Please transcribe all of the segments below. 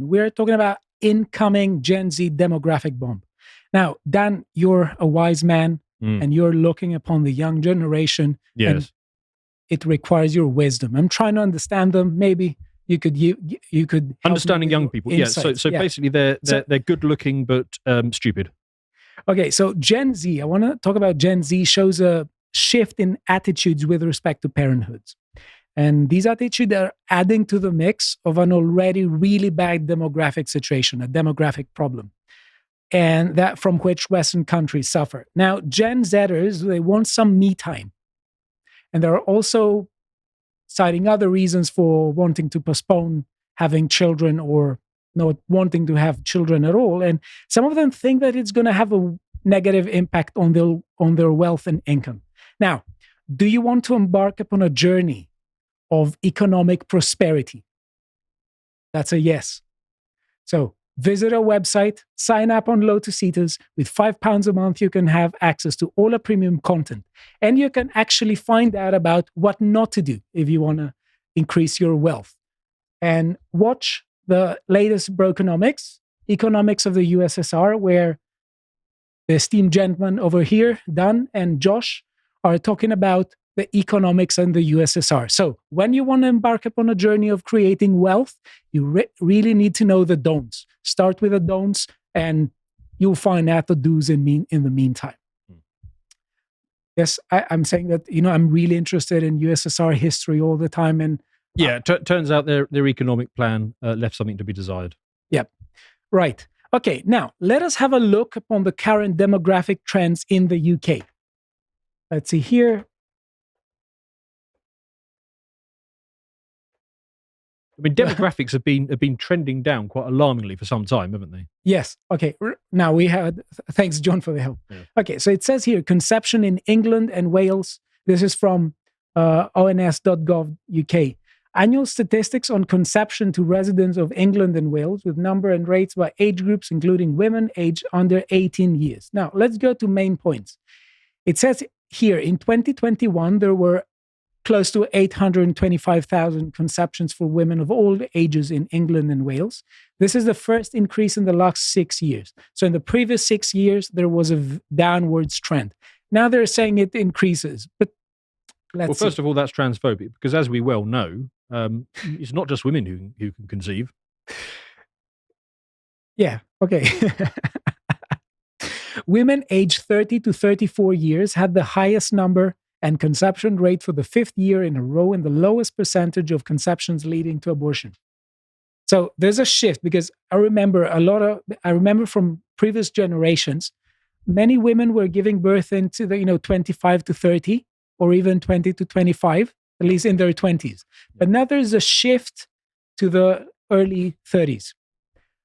bomb. We're talking about incoming Gen Z demographic bomb. Now, Dan, you're a wise man and you're looking upon the young generation. Yes. And it requires your wisdom. I'm trying to understand them. Maybe you could help understanding young people. Insights. So basically they're good looking but stupid. Okay, so Gen Z, I want to talk about Gen Z shows a shift in attitudes with respect to parenthood. And these attitudes are adding to the mix of an already really bad demographic situation, a demographic problem, and that from which Western countries suffer. Now, Gen Zers, they want some me time. And there are also citing other reasons for wanting to postpone having children or not wanting to have children at all. And some of them think that it's going to have a negative impact on their wealth and income. Now, do you want to embark upon a journey of economic prosperity? That's a yes. So visit our website, sign up on Lotus Eaters. With £5 a month, you can have access to all our premium content. And you can actually find out about what not to do if you want to increase your wealth. And watch the latest Brokenomics, Economics of the USSR, where the esteemed gentlemen over here, Dan and Josh, are talking about the economics in the USSR. So when you want to embark upon a journey of creating wealth, you really need to know the don'ts. Start with the don'ts, and you'll find out the do's in the meantime. Yes, I'm saying that, I'm really interested in USSR history all the time. And turns out their economic plan left something to be desired. Yep. Right. Okay, now let us have a look upon the current demographic trends in the UK. Let's see here. I mean, demographics have been trending down quite alarmingly for some time, haven't they? Yes. Okay. Now we had. Thanks, John, for the help. Yeah. Okay. So it says here, conception in England and Wales. This is from ons.gov UK. Annual statistics on conception to residents of England and Wales with number and rates by age groups, including women aged under 18 years. Now, let's go to main points. It says here, in 2021, there were close to 825,000 conceptions for women of all ages in England and Wales. This is the first increase in the last 6 years. So in the previous 6 years, there was a downwards trend. Now they're saying it increases, but let's first of all, that's transphobic, because as we well know, it's not just women who can conceive. Yeah, okay. Women aged 30 to 34 years had the highest number and conception rate for the 5th year in a row, and the lowest percentage of conceptions leading to abortion. So there's a shift, because I remember from previous generations, many women were giving birth into the 25 to 30 or even 20 to 25, at least in their 20s. But now there's a shift to the early 30s.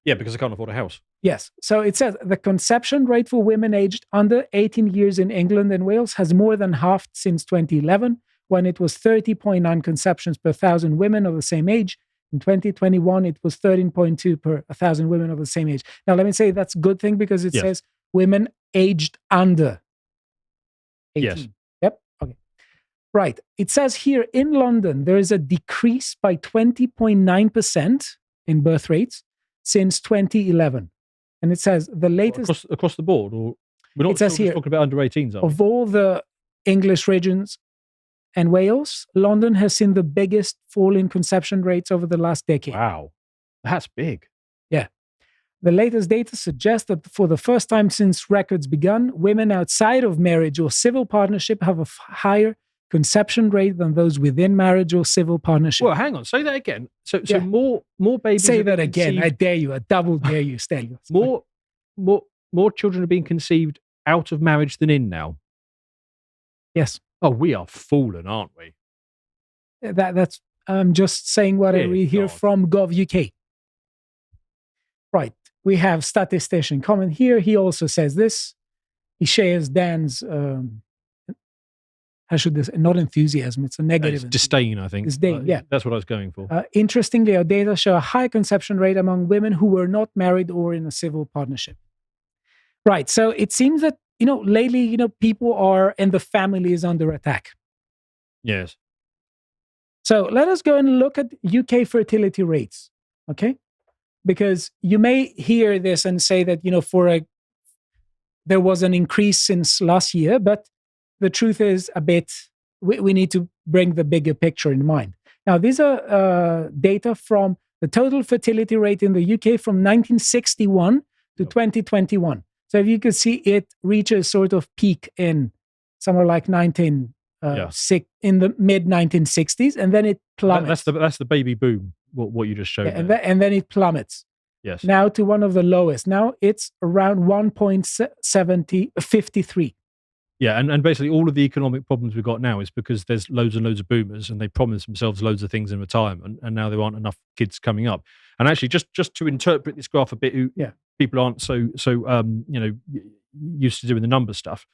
Yeah, because they can't afford a house. Yes. So it says the conception rate for women aged under 18 years in England and Wales has more than halved since 2011, when it was 30.9 conceptions per 1,000 women of the same age. In 2021, it was 13.2 per 1,000 women of the same age. Now, let me say that's a good thing, because it says women aged under 18. Yes. Yep. Okay. Right. It says here in London, there is a decrease by 20.9% in birth rates since 2011. And it says the latest... Across the board? Or we're not talking about under 18s, are we? Of all the English regions and Wales, London has seen the biggest fall in conception rates over the last decade. Wow. That's big. Yeah. The latest data suggests that for the first time since records begun, women outside of marriage or civil partnership have a higher conception rate than those within marriage or civil partnership. Well, hang on. Say that again. So more babies. Say that again. I dare you. I double dare you, Stelios. More children are being conceived out of marriage than in now. Yes. Oh, we are fallen, aren't we? That's. I'm just saying what I read here from Gov UK. Right. We have statistician comment here. He also says this. He shares Dan's. How should this? Not enthusiasm. It's a negative. It's disdain, I think. Disdain. Yeah. That's what I was going for. Interestingly, our data show a high conception rate among women who were not married or in a civil partnership. Right. So it seems that lately, people are, and the family is under attack. Yes. So let us go and look at UK fertility rates. Okay. because you may hear this and say that, there was an increase since last year, but the truth is we need to bring the bigger picture in mind. Now, these are data from the total fertility rate in the UK from 1961 to 2021. So if you could see, it reaches sort of peak in somewhere like in the mid 1960s, and then it plummets. That's the baby boom. What you just showed. Yeah, and then it plummets. Yes. Now to one of the lowest. Now it's around 1.53. Yeah, and basically all of the economic problems we've got now is because there's loads and loads of boomers, and they promise themselves loads of things in retirement, and now there aren't enough kids coming up. And actually, just to interpret this graph a bit, people aren't so used to doing the number stuff.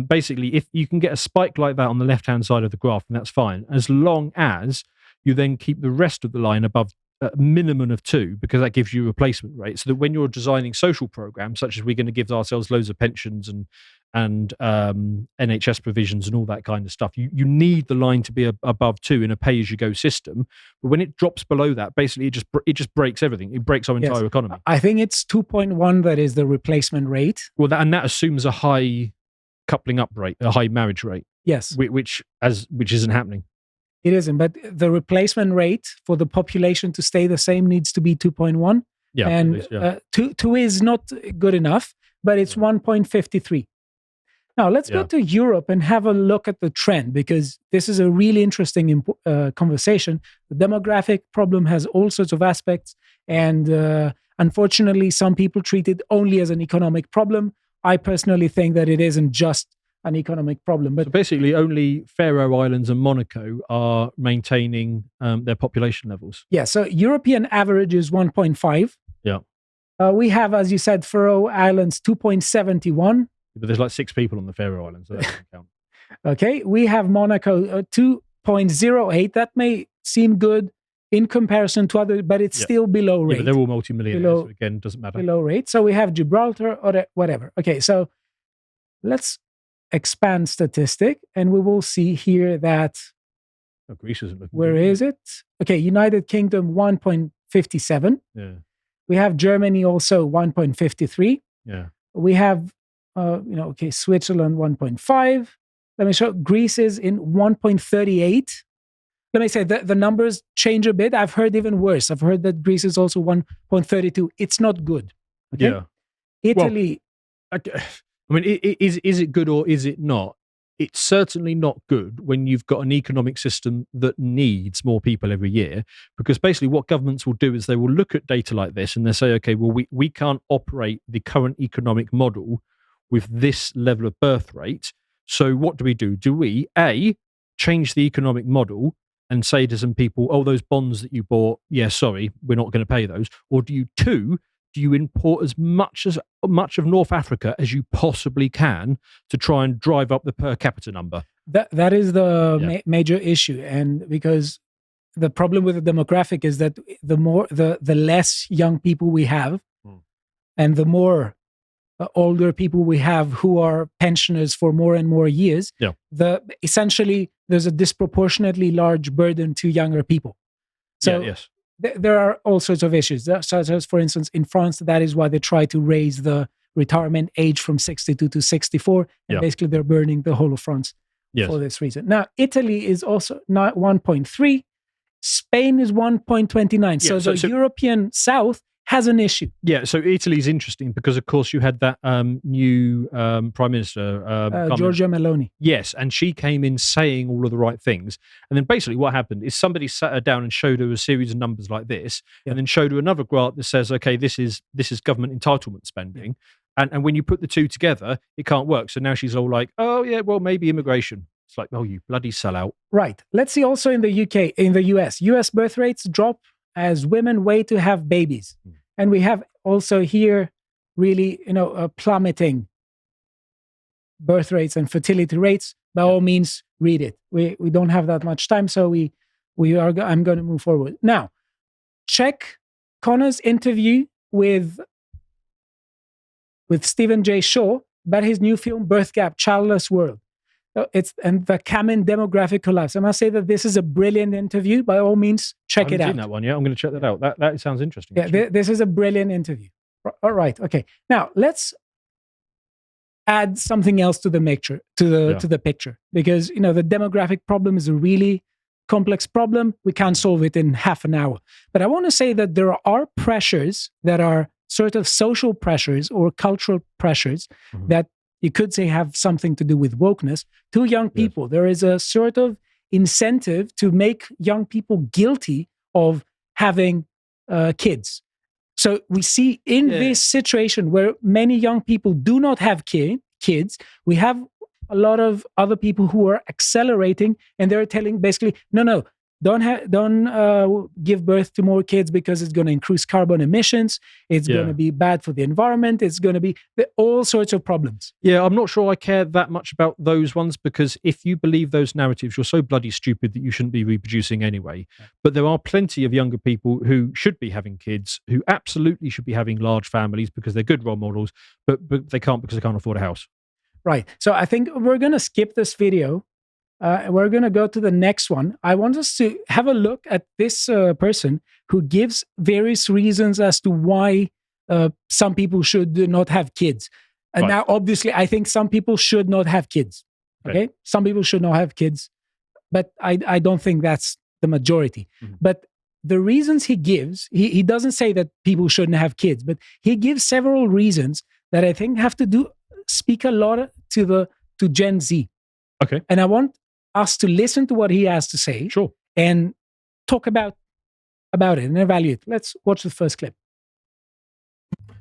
Basically, if you can get a spike like that on the left-hand side of the graph, then that's fine, as long as you then keep the rest of the line above a minimum of 2, because that gives you a replacement rate, so that when you're designing social programs, such as we're going to give ourselves loads of pensions and NHS provisions and all that kind of stuff, you need the line to be above 2 in a pay-as-you-go system. But when it drops below that, basically it just breaks everything. It breaks our entire economy. I think it's 2.1 that is the replacement rate. Well, that assumes a high coupling up rate, a high marriage rate. Yes, which isn't happening. It isn't, but the replacement rate for the population to stay the same needs to be 2.1. Yeah, and least, yeah. 2 is not good enough, but it's 1.53. Now let's go to Europe and have a look at the trend, because this is a really interesting conversation. The demographic problem has all sorts of aspects, and unfortunately, some people treat it only as an economic problem. I personally think that it isn't just an economic problem. But so basically, only Faroe Islands and Monaco are maintaining their population levels. Yeah, so European average is 1.5. Yeah. We have, as you said, Faroe Islands 2.71. But there's like 6 people on the Faroe Islands, so that doesn't count. Okay, we have Monaco 2.08. That may seem good in comparison to others, but it's still below rate. Yeah, but they're all multimillionaires, so again, doesn't matter. Below rate. So we have Gibraltar or whatever. Okay, so let's expand statistic, and we will see here that Greece isn't looking where good. is it? Okay, United Kingdom 1.57. Yeah. We have Germany also 1.53. Yeah. We have Switzerland 1.5. Let me show Greece is in 1.38. Let me say the numbers change a bit. I've heard even worse. I've heard that Greece is also 1.32. It's not good. Okay? Yeah. Italy. Well, I mean, is it good or is it not? It's certainly not good when you've got an economic system that needs more people every year, because basically what governments will do is they will look at data like this and they say, okay, well, we can't operate the current economic model with this level of birth rate. So what do? Do we, A, change the economic model and say to some people, oh, those bonds that you bought, yeah, sorry, we're not going to pay those? Or do you import as much of North Africa as you possibly can to try and drive up the per capita number? That is the major issue, and because the problem with the demographic is that the less young people we have, and the more older people we have who are pensioners for more and more years, essentially there's a disproportionately large burden to younger people. So there are all sorts of issues, such as, for instance, in France, that is why they try to raise the retirement age from 62 to 64, and basically they're burning the whole of France for this reason. Now, Italy is also not 1.3, Spain is 1.29. So the European South has an issue. Yeah, so Italy's interesting because, of course, you had that new Prime Minister, Giorgia Meloni. Yes, and she came in saying all of the right things. And then basically what happened is somebody sat her down and showed her a series of numbers like this, and then showed her another graph that says, okay, this is government entitlement spending. And when you put the two together, it can't work. So now she's all like, oh, yeah, well, maybe immigration. It's like, oh, you bloody sellout. Right. Let's see also in the UK, in the US. US birth rates drop as women wait to have babies. And we have also here really, plummeting birth rates and fertility rates. By all means, read it. We don't have that much time, so I'm going to move forward. Now, check Connor's interview with Stephen J. Shaw about his new film, Birth Gap, Childless World. And the Kamen demographic collapse. I must say that this is a brilliant interview. By all means, check it out. I've seen that one. Yeah, I'm going to check that out. That sounds interesting. Yeah, this is a brilliant interview. All right. Okay. Now let's add something else to the picture, to the picture, because the demographic problem is a really complex problem. We can't solve it in half an hour. But I want to say that there are pressures that are sort of social pressures or cultural pressures that you could say have something to do with wokeness to young people. Yes. There is a sort of incentive to make young people guilty of having kids. So we see in this situation where many young people do not have kids, we have a lot of other people who are accelerating, and they're telling basically, no, don't give birth to more kids because it's going to increase carbon emissions. It's going to be bad for the environment. It's going to be all sorts of problems. Yeah, I'm not sure I care that much about those ones, because if you believe those narratives, you're so bloody stupid that you shouldn't be reproducing anyway. But there are plenty of younger people who should be having kids, who absolutely should be having large families because they're good role models, but they can't because they can't afford a house. Right. So I think we're going to skip this video. We're going to go to the next one. I want us to have a look at this person who gives various reasons as to why some people should not have kids. And now, obviously, I think some people should not have kids. Okay? Some people should not have kids. But I don't think that's the majority. But the reasons he gives, he doesn't say that people shouldn't have kids, but he gives several reasons that I think have to speak a lot to Gen Z. Okay. And I want us to listen to what he has to say. Sure. And talk about it and evaluate. Let's watch the first clip.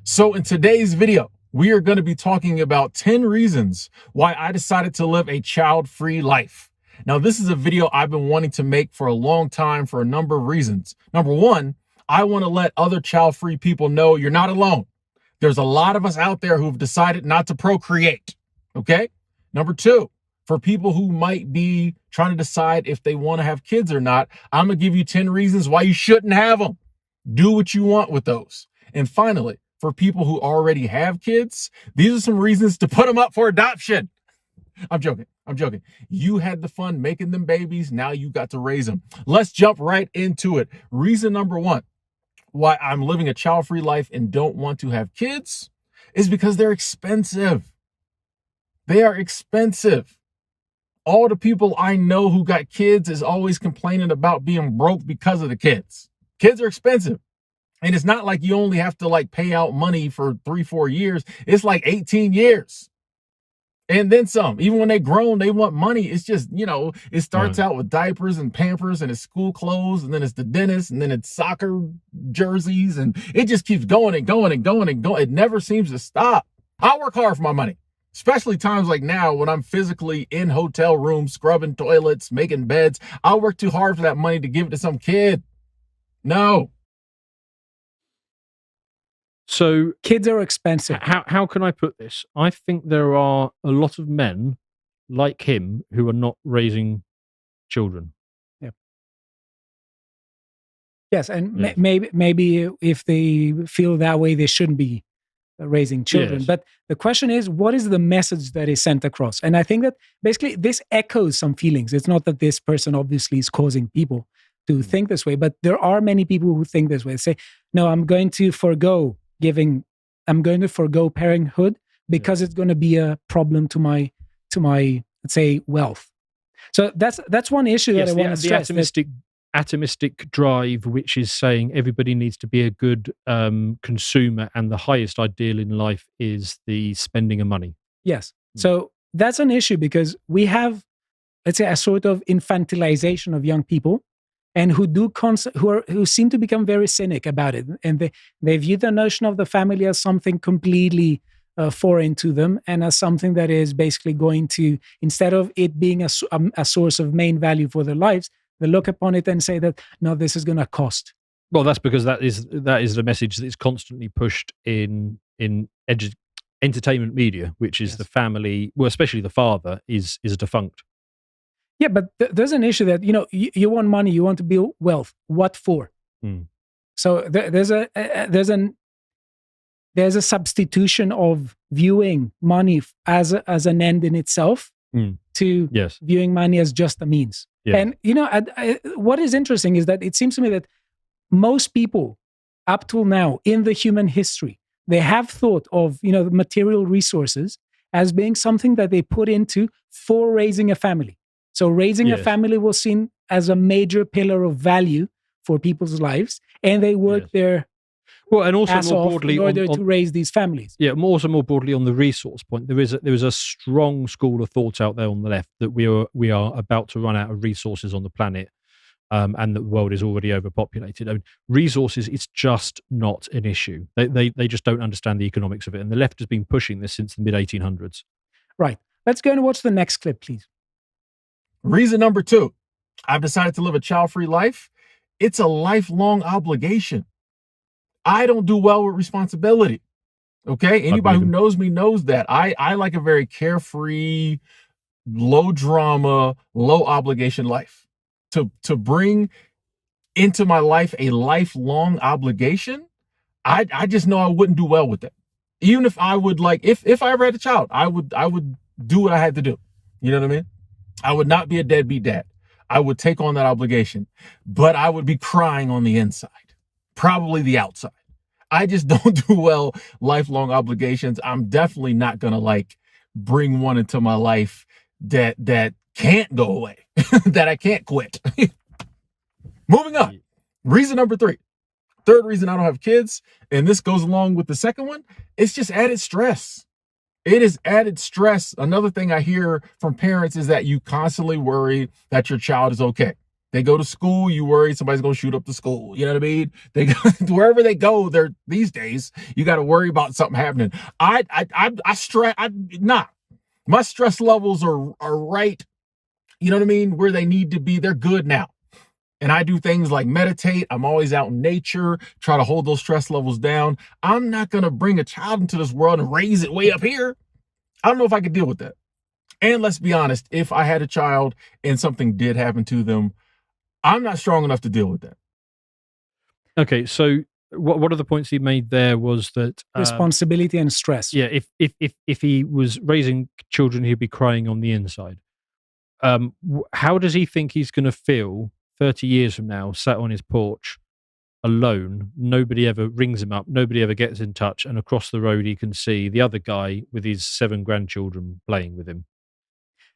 So in today's video, we are going to be talking about 10 reasons why I decided to live a child-free life. Now, this is a video I've been wanting to make for a long time for a number of reasons. Number one, I want to let other child-free people know you're not alone. There's a lot of us out there who've decided not to procreate. Okay. Number two, for people who might be trying to decide if they want to have kids or not, I'm going to give you 10 reasons why you shouldn't have them. Do what you want with those. And finally, for people who already have kids, these are some reasons to put them up for adoption. I'm joking. You had the fun making them babies. Now you got to raise them. Let's jump right into it. Reason number one why I'm living a child-free life and don't want to have kids is because they're expensive. They are expensive. All the people I know who got kids is always complaining about being broke because of the kids. Kids are expensive. And it's not like you only have to pay out money for 3-4 years. It's like 18 years. And then some. Even when they're grown, they want money. It's just, it starts out with diapers and Pampers and it's school clothes, and then it's the dentist, and then it's soccer jerseys, and it just keeps going and going and going and going. It never seems to stop. I work hard for my money, especially times like now when I'm physically in hotel rooms, scrubbing toilets, making beds. I'll work too hard for that money to give it to some kid. No. So kids are expensive. How can I put this? I think there are a lot of men like him who are not raising children. Yeah. Yes, and maybe if they feel that way, they shouldn't be raising children. Yes. But the question is, what is the message that is sent across? And I think that basically this echoes some feelings. It's not that this person obviously is causing people to think this way, but there are many people who think this way. They say, no, I'm going to forgo parenthood because it's going to be a problem to my let's say wealth. So that's one issue that I want to stress. The atomistic drive, which is saying everybody needs to be a good consumer, and the highest ideal in life is the spending of money. Yes. So that's an issue because we have, let's say, a sort of infantilization of young people, and who seem to become very cynic about it, and they view the notion of the family as something completely foreign to them, and as something that is basically going to, instead of it being a source of main value for their lives, they look upon it and say that no, this is going to cost. Well, that's because that is the message that is constantly pushed in entertainment media, which is the family, well, especially the father is defunct. Yeah, but there's an issue that, you want money, you want to build wealth. What for? So there's a substitution of viewing money as an end in itself to Yes. viewing money as just a means. Yeah. And, what is interesting is that it seems to me that most people up till now in the human history, they have thought of, the material resources as being something that they put into for raising a family. So raising a Yes. family was seen as a major pillar of value for people's lives, and they worked their Well, and also ass more off broadly in order to raise these families. Yeah, more broadly on the resource point, there is a strong school of thought out there on the left that we are about to run out of resources on the planet, and that the world is already overpopulated. I mean, resources, it's just not an issue. They just don't understand the economics of it, and the left has been pushing this since the mid 1800s. Right. Let's go and watch the next clip, please. Reason number 2, I've decided to live a child-free life. It's a lifelong obligation. I don't do well with responsibility. Okay. Anybody who knows me knows that I like a very carefree, low drama, low obligation life. To bring into my life a lifelong obligation, I just know I wouldn't do well with that. Even if I would if I ever had a child, I would do what I had to do. You know what I mean? I would not be a deadbeat dad. I would take on that obligation, but I would be crying on the inside, probably the outside. I just don't do well lifelong obligations. I'm definitely not going to bring one into my life that can't go away, that I can't quit. Moving on. Reason number 3. Third reason I don't have kids, and this goes along with the second one, it's just added stress. It is added stress. Another thing I hear from parents is that you constantly worry that your child is okay. They go to school, you worry somebody's going to shoot up the school. You know what I mean? They go, wherever they go, these days, you got to worry about something happening. I stress. My stress levels are right. You know what I mean? Where they need to be. They're good now. And I do things like meditate. I'm always out in nature, try to hold those stress levels down. I'm not going to bring a child into this world and raise it way up here. I don't know if I could deal with that. And let's be honest, if I had a child and something did happen to them, I'm not strong enough to deal with that. Okay, so one of the points he made there was that responsibility and stress. Yeah, if he was raising children, he'd be crying on the inside. How does he think he's going to feel 30 years from now, sat on his porch, alone? Nobody ever rings him up. Nobody ever gets in touch, and across the road he can see the other guy with his 7 grandchildren playing with him.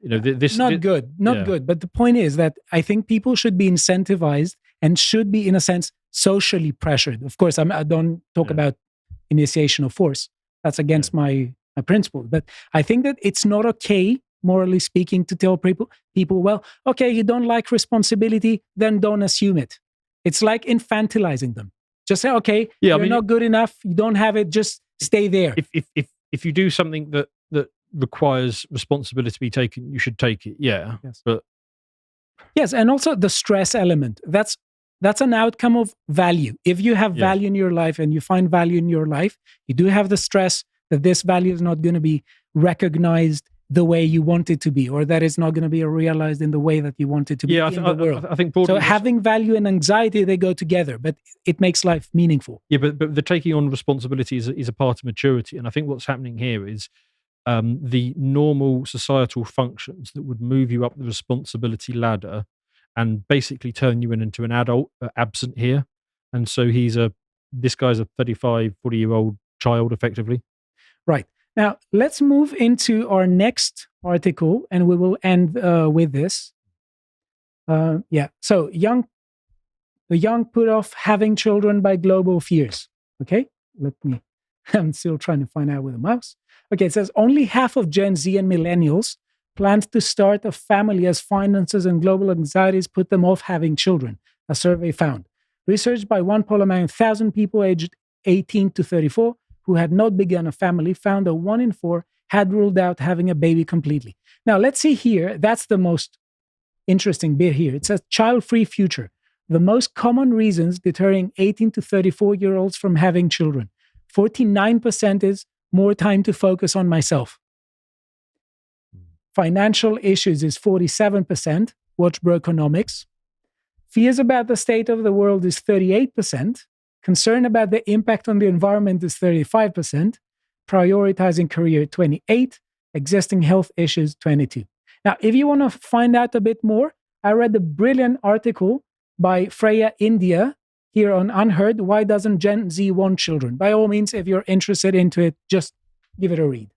This not good. But the point is that I think people should be incentivized and should be, in a sense, socially pressured. Of course, I don't talk about initiation of force. That's against my principle. But I think that it's not okay, morally speaking, to tell people, well, okay, you don't like responsibility, then don't assume it. It's like infantilizing them. Just say, okay, you're not good enough. You don't have it. Just stay there. If you do something that requires responsibility to be taken, you should take it. Yeah. Yes. But yes, and also the stress element. That's an outcome of value. If you have value in your life and you find value in your life, you do have the stress that this value is not going to be recognized the way you want it to be, or that it's not going to be realized in the way that you want it to be in the world. I think so having value and anxiety, they go together, but it makes life meaningful. Yeah, but the taking on responsibility is a part of maturity. And I think what's happening here is the normal societal functions that would move you up the responsibility ladder and basically turn you into an adult are absent here. And so this guy's a 35, 40-year-old child, effectively. Right. Now, let's move into our next article, and we will end with this. So the young put off having children by global fears. Okay, I'm still trying to find out with the mouse. Okay, it says only half of Gen Z and millennials planned to start a family as finances and global anxieties put them off having children, a survey found. Research by one poll among 1,000 people aged 18 to 34 who had not begun a family found that 1 in 4 had ruled out having a baby completely. Now, let's see here. That's the most interesting bit here. It says child-free future. The most common reasons deterring 18 to 34-year-olds from having children. 49% is more time to focus on myself. Financial issues is 47%. Watch Brokeonomics. Fears about the state of the world is 38%. Concern about the impact on the environment is 35%. Prioritizing career, 28%. Existing health issues, 22%. Now, if you want to find out a bit more, I read a brilliant article by Freya India here on Unheard. Why doesn't Gen Z want children? By all means, if you're interested into it, just give it a read.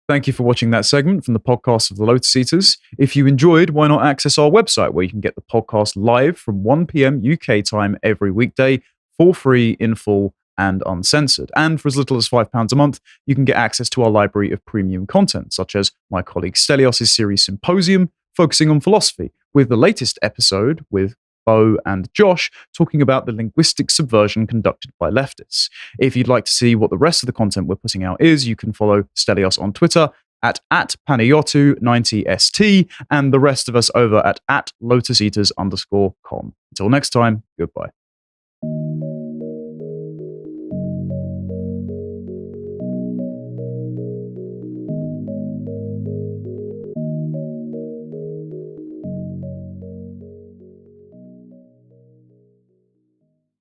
Thank you for watching that segment from the podcast of the Lotus Eaters. If you enjoyed, why not access our website where you can get the podcast live from 1 p.m. UK time every weekday for free, in full, and uncensored. And for as little as £5 a month, you can get access to our library of premium content, such as my colleague Stelios' series Symposium, focusing on philosophy, with the latest episode with Bo and Josh talking about the linguistic subversion conducted by leftists. If you'd like to see what the rest of the content we're putting out is, you can follow Stelios on Twitter at Panayotu90st and the rest of us over at LotusEaters_com. Until next time, goodbye.